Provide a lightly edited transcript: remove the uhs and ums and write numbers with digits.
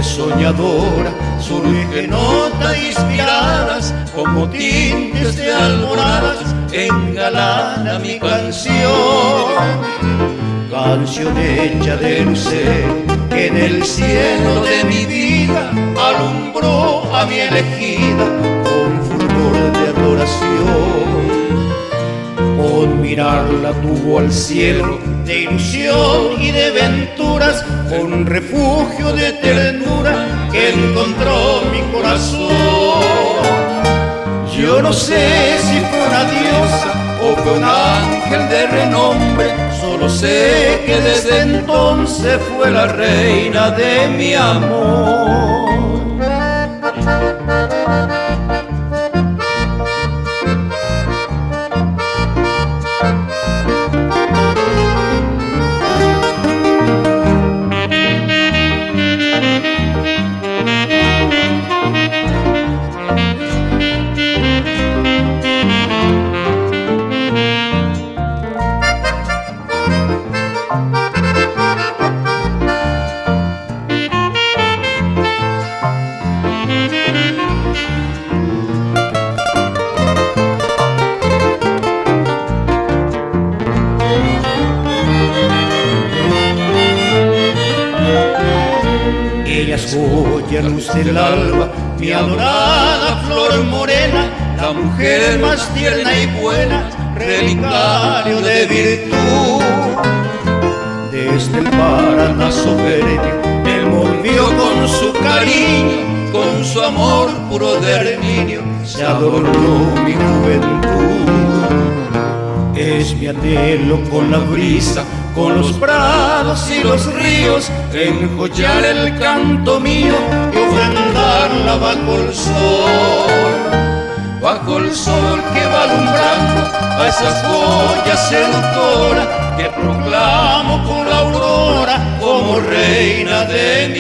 de soñadora, surgen notas inspiradas como tintes de almoradas, engalana mi canción. Canción hecha de lucero que en el cielo de mi vida alumbró a mi elegida con fulgor de adoración. Con mirarla tuvo al cielo de ilusión y de venturas, con refugio de ternura que encontró mi corazón. Yo no sé si fue una diosa o fue un ángel de renombre, solo sé que desde entonces fue la reina de mi amor. Ella es joya, luz del alba, mi adorada flor morena, la mujer más tierna y buena, relicario de virtud. Desde el Parnaso verde me envolvió con su cariño, con su amor puro de Herminio se adornó mi juventud. Es mi anhelo con la brisa, con los prados y los ríos, enjollar el canto mío y ofrendarla bajo el sol que va alumbrando a esas joyas seductoras que proclamo con la aurora como reina de mi